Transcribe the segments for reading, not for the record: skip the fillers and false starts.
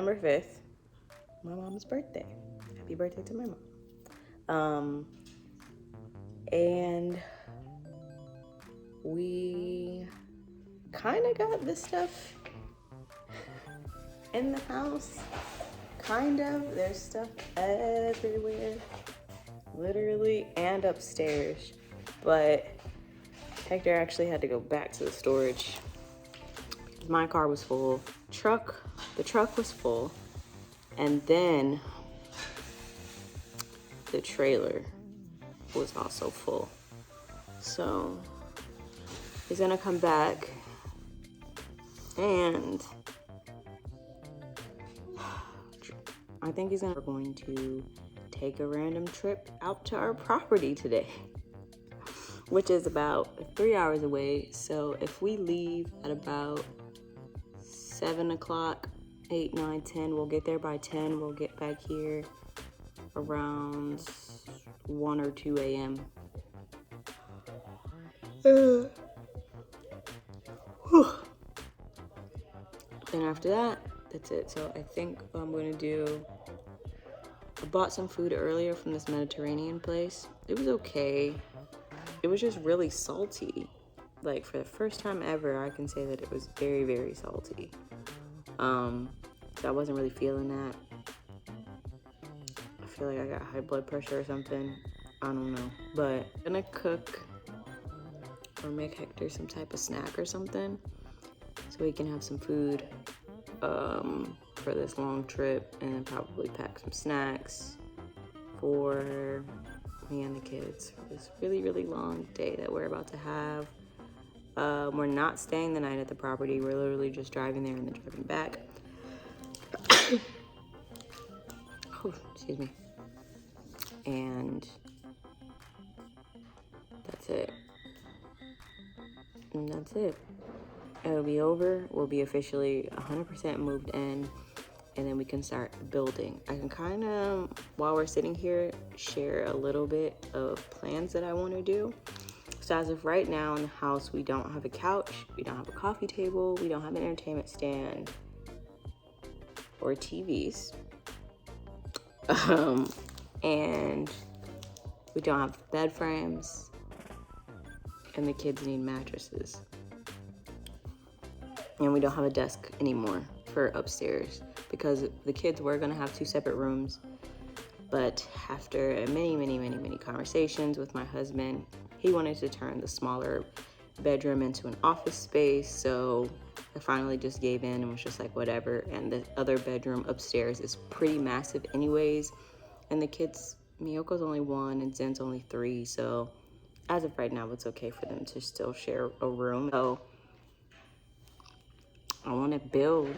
November 5th, my mom's birthday. Happy birthday to my mom. And we kind of got this stuff in the house. Kind of. There's stuff everywhere. Literally, and upstairs. But Hector actually had to go back to the storage. My car was full. The truck was full. And then the trailer was also full. So he's gonna come back and I think we're going to take a random trip out to our property today, which is about 3 hours away. So if we leave at about 7 o'clock, 8, 9, 10, we'll get there by 10. We'll get back here around 1 or 2 a.m. Then after that, that's it. So I think what I'm gonna do, I bought some food earlier from this Mediterranean place. It was okay. It was just really salty. Like, for the first time ever, I can say that it was very, very salty. So I wasn't really feeling that. I feel like I got high blood pressure or something. I don't know. But I'm gonna cook or make Hector some type of snack or something so he can have some food for this long trip, and then probably pack some snacks for me and the kids for this really, really long day that we're about to have. We're not staying the night at the property. We're literally just driving there and then driving back. Oh, excuse me. And that's it. And that's it. It'll be over. We'll be officially 100% moved in, and then we can start building. I can kind of, while we're sitting here, share a little bit of plans that I want to do. So as of right now in the house, we don't have a couch, we don't have a coffee table, we don't have an entertainment stand or TVs, and we don't have bed frames, and the kids need mattresses. And we don't have a desk anymore for upstairs because the kids were gonna have 2 separate rooms. But after many conversations with my husband, he wanted to turn the smaller bedroom into an office space. So I finally just gave in and was just like, whatever. And the other bedroom upstairs is pretty massive anyways. And the kids, Miyoko's only 1 and Zen's only 3. So as of right now, it's okay for them to still share a room. So I want to build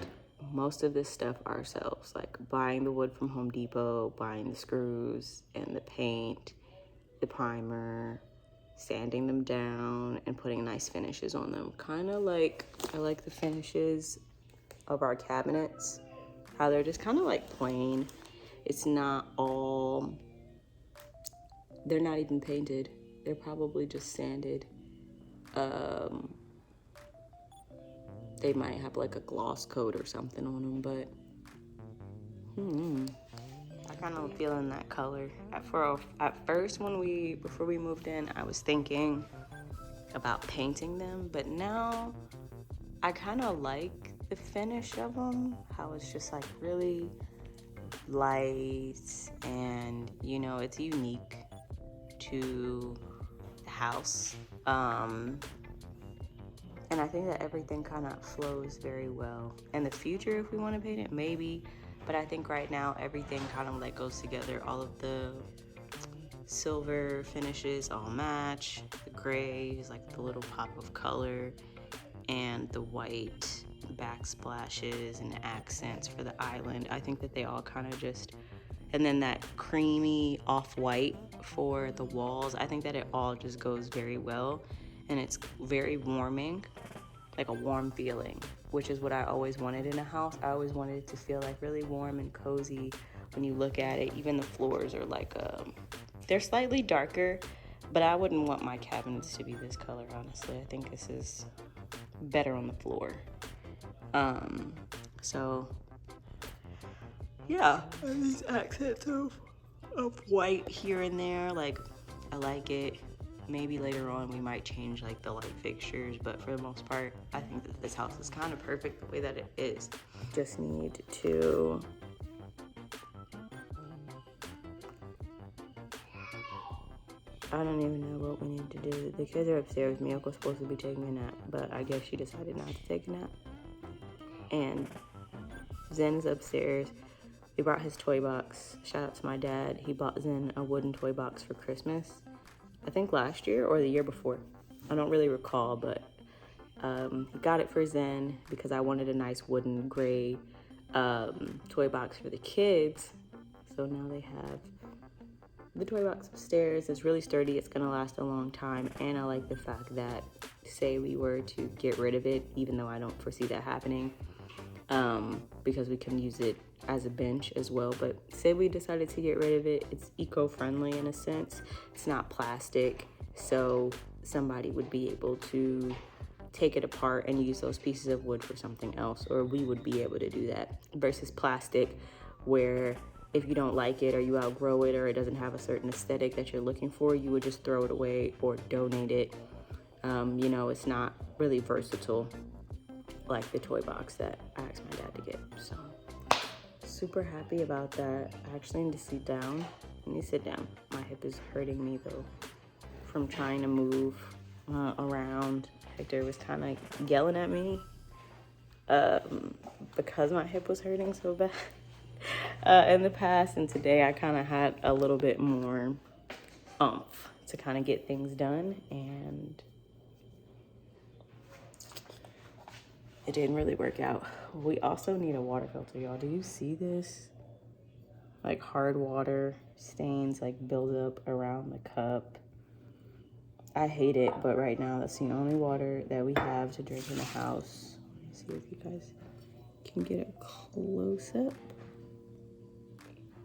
most of this stuff ourselves, like buying the wood from Home Depot, buying the screws and the paint, the primer, sanding them down and putting nice finishes on them. Kind of like, I like the finishes of our cabinets, how they're just kind of like plain. It's not all, they're not even painted. They're probably just sanded. They might have like a gloss coat or something on them, but I kind of feeling that color. At first, before we moved in, I was thinking about painting them, but now I kind of like the finish of them, how it's just like really light and, you know, it's unique to the house. And I think that everything kind of flows very well. In the future, if we want to paint it, maybe. But I think right now, everything kind of like goes together. All of the silver finishes all match. The gray is like the little pop of color. And the white backsplashes and accents for the island. I think that they all kind of just... And then that creamy off-white for the walls. I think that it all just goes very well. And it's very warming, like a warm feeling, which is what I always wanted in a house. I always wanted it to feel like really warm and cozy when you look at it. Even the floors are like, they're slightly darker, but I wouldn't want my cabinets to be this color, honestly. I think this is better on the floor. So yeah, these accents of white here and there, like, I like it. Maybe later on we might change like the light fixtures, but for the most part, I think that this house is kind of perfect the way that it is. Just need to I don't even know what we need to do. The kids are upstairs. Miyoko's supposed to be taking a nap, but I guess she decided not to take a nap. And Zen is upstairs. We brought his toy box. Shout out to my dad. He bought Zen a wooden toy box for Christmas. I think last year or the year before. I don't really recall, but he got it for Zen because I wanted a nice wooden gray toy box for the kids. So now they have the toy box upstairs. Is really sturdy. It's gonna last a long time, and I like the fact that, say we were to get rid of it, even though I don't foresee that happening, because we can use it as a bench as well. But say we decided to get rid of it, it's eco-friendly in a sense. It's not plastic, so somebody would be able to take it apart and use those pieces of wood for something else, or we would be able to do that, versus plastic, where if you don't like it or you outgrow it or it doesn't have a certain aesthetic that you're looking for, you would just throw it away or donate it. You know, it's not really versatile like the toy box that I asked my dad to get. So super happy about that. I actually need to sit down. I need to sit down. My hip is hurting me though from trying to move around. Hector was kind of yelling at me because my hip was hurting so bad in the past, and today I kind of had a little bit more oomph to kind of get things done, and it didn't really work out. We also need a water filter, y'all. Do you see this? Like hard water stains like build up around the cup. I hate it, but right now that's the only water that we have to drink in the house. Let me see if you guys can get a close up.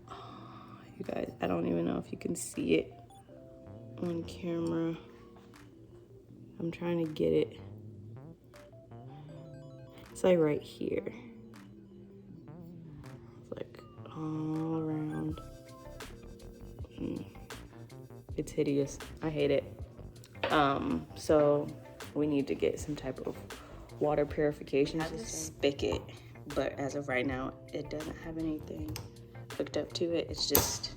Oh, you guys, I don't even know if you can see it on camera. I'm trying to get it. It's like right here. It's like all around. It's hideous. I hate it. So we need to get some type of water purification spigot, but as of right now, it doesn't have anything hooked up to it. It's just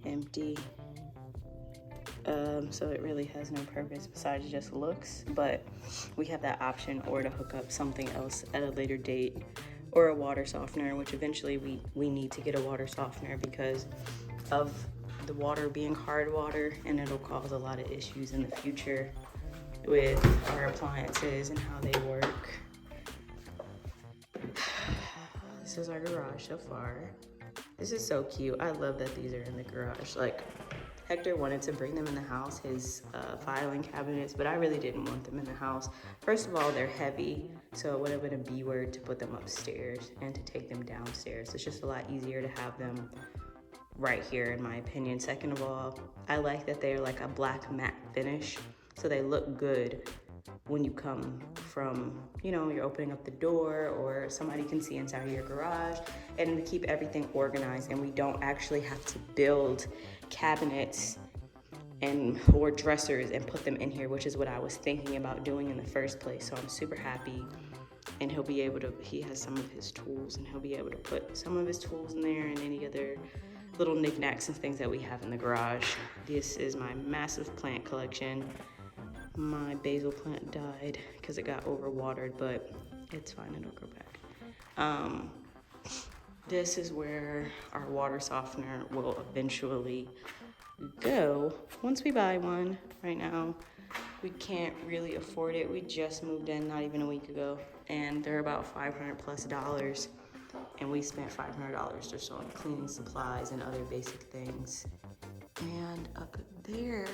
empty. So it really has no purpose besides just looks, but we have that option, or to hook up something else at a later date, or a water softener, which eventually we need to get a water softener because of the water being hard water, and it'll cause a lot of issues in the future with our appliances and how they work. This is our garage so far. This is so cute. I love that these are in the garage. Like, Hector wanted to bring them in the house, his filing cabinets, but I really didn't want them in the house. First of all, they're heavy, so it would have been a B word to put them upstairs and to take them downstairs. It's just a lot easier to have them right here, in my opinion. Second of all, I like that they're like a black matte finish, so they look good when you come from, you know, you're opening up the door or somebody can see inside of your garage, and we keep everything organized, and we don't actually have to build cabinets or dressers and put them in here, which is what I was thinking about doing in the first place. So I'm super happy, and he'll be able to, he has some of his tools, and he'll be able to put some of his tools in there and any other little knickknacks and things that we have in the garage. This is my massive plant collection. My basil plant died because it got overwatered, but it's fine, it'll grow back. This is where our water softener will eventually go once we buy one. Right now, we can't really afford it. We just moved in not even a week ago, and they're about $500+, and we spent $500 or so on cleaning supplies and other basic things. And up there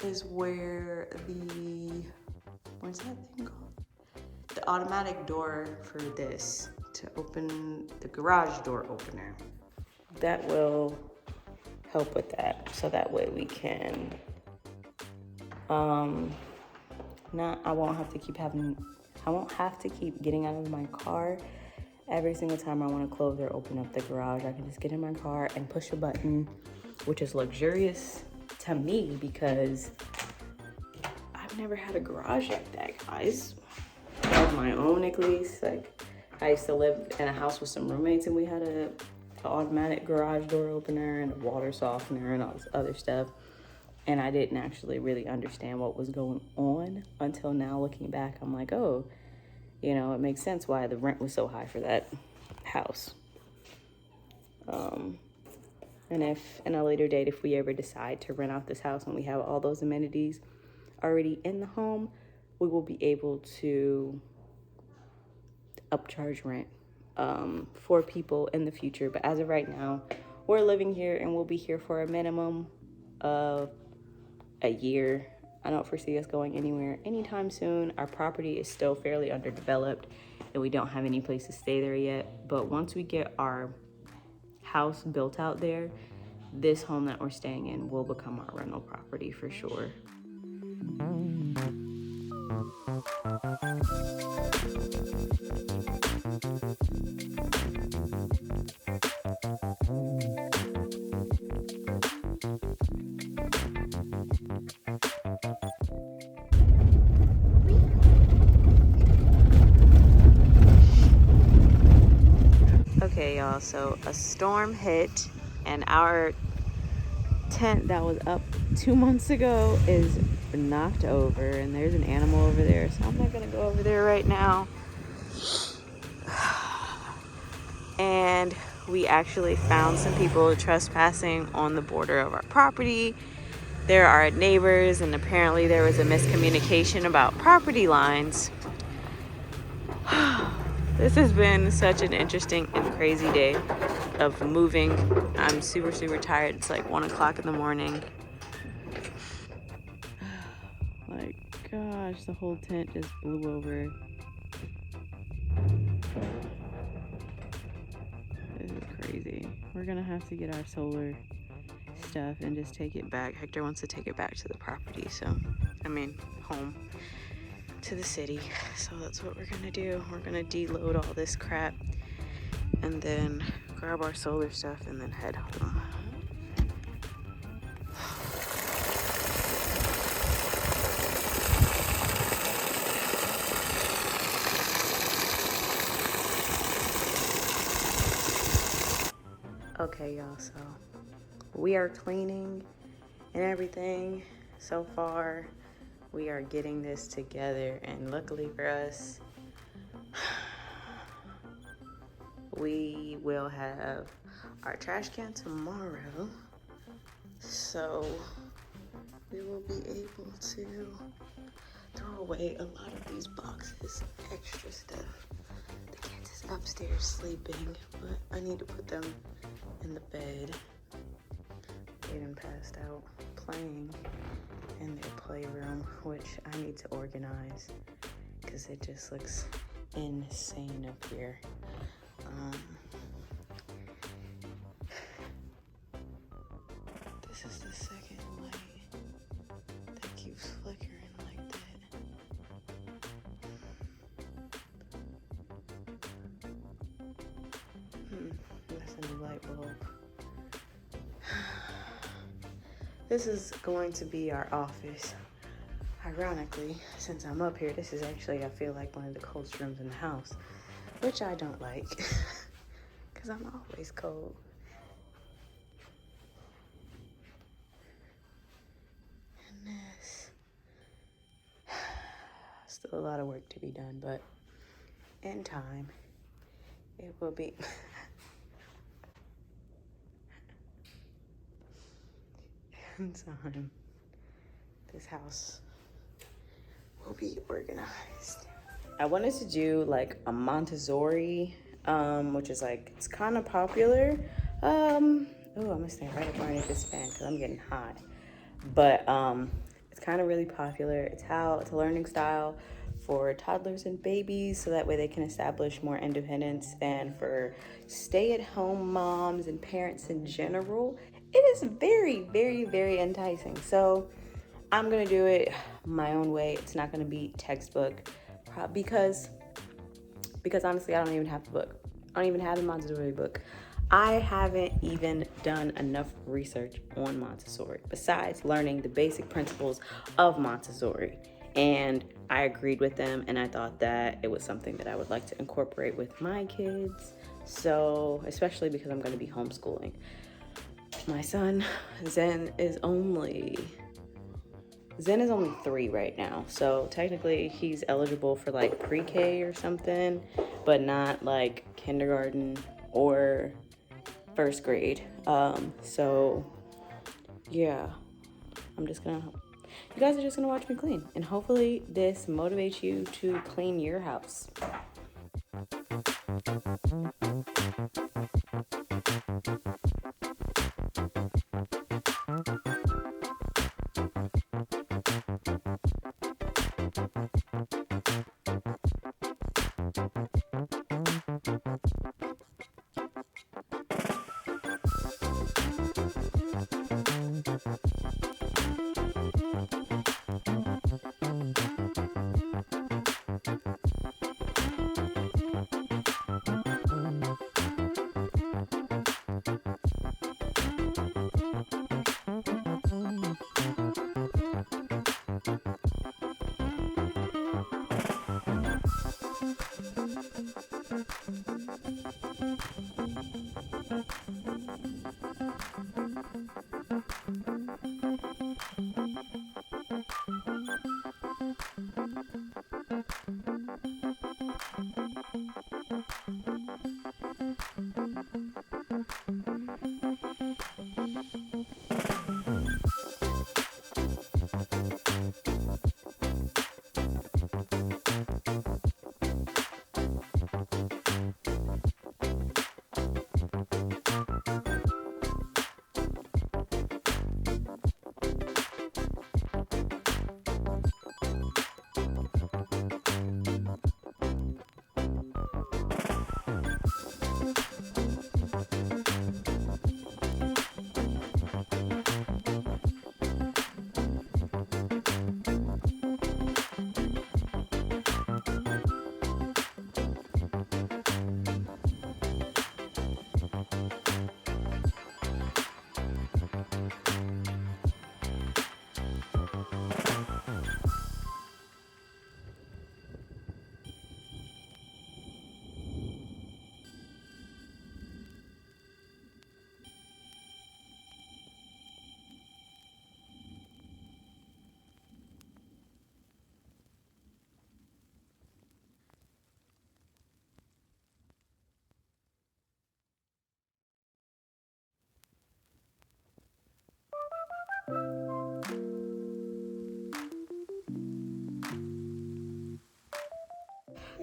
is where what's that thing called? The automatic door for this, to open the garage door opener. That will help with that, so that way we can, I won't have to keep getting out of my car every single time I want to close or open up the garage, I can just get in my car and push a button, which is luxurious to me because I've never had a garage like that, guys. Of my own, at least. Like, I used to live in a house with some roommates and we had an automatic garage door opener and a water softener and all this other stuff. And I didn't actually really understand what was going on until now. Looking back, I'm like, oh, you know, it makes sense why the rent was so high for that house. And if in a later date, if we ever decide to rent out this house and we have all those amenities already in the home, we will be able to upcharge rent for people in the future. But as of right now, we're living here and we'll be here for a minimum of a year. I don't foresee us going anywhere anytime soon. Our property is still fairly underdeveloped and we don't have any place to stay there yet. But once we get our house built out there, this home that we're staying in will become our rental property for sure. Okay, y'all, so a storm hit and our tent that was up 2 months ago is knocked over and there's an animal over there, so I'm not gonna go over there right now. And we actually found some people trespassing on the border of our property. There are neighbors and apparently there was a miscommunication about property lines. This has been such an interesting and crazy day of moving. I'm super tired. It's like 1 o'clock in the morning. Like, gosh, the whole tent just blew over. This is crazy. We're gonna have to get our solar stuff and just take it back. Hector wants to take it back to the property, home, to the city. So that's what we're gonna do. We're gonna deload all this crap and then grab our solar stuff and then head home. Okay, y'all, so we are cleaning and everything. So far, we are getting this together, and luckily for us, we will have our trash can tomorrow, so we will be able to throw away a lot of these boxes, extra stuff. The kids is upstairs sleeping, but I need to put them in the bed. They done passed out playing in their playroom, which I need to organize because it just looks insane up here. This is the second light that keeps flickering like that. That's a new light bulb. This is going to be our office. Ironically, since I'm up here, this is actually, I feel like, one of the coldest rooms in the house, which I don't like, because I'm always cold. And this, still a lot of work to be done, but in time, it will be. In time, this house will be organized. I wanted to do like a Montessori, which is like, it's kind of popular. I'm gonna stand right up underneath this fan because I'm getting hot. But it's kind of really popular. It's a learning style for toddlers and babies, so that way they can establish more independence. And for stay-at-home moms and parents in general, it is very enticing. So I'm gonna do it my own way. It's not gonna be textbook because honestly, I don't even have the book. I don't even have the Montessori book. I haven't even done enough research on Montessori besides learning the basic principles of Montessori. And I agreed with them, and I thought that it was something that I would like to incorporate with my kids. So, especially because I'm going to be homeschooling. My son, Zen is only 3 right now, so technically he's eligible for like pre-K or something, but not like kindergarten or first grade. So yeah, you guys are just gonna watch me clean, and hopefully this motivates you to clean your house.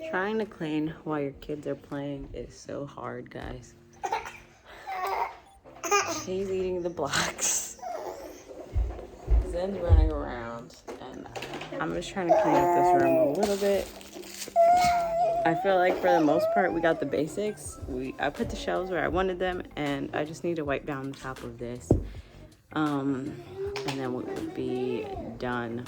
Trying to clean while your kids are playing is so hard, guys. She's eating the blocks. Zen's running around, and I'm just trying to clean up this room a little bit. I feel like for the most part we got the basics. I put the shelves where I wanted them, and I just need to wipe down the top of this. And then we will be done.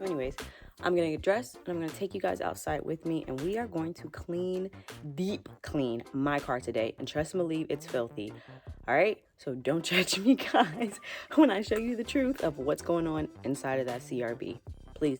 Anyways, I'm gonna get dressed and I'm gonna take you guys outside with me, and we are going to deep clean my car today. And trust and believe, it's filthy. All right, so don't judge me, guys, when I show you the truth of what's going on inside of that CRB.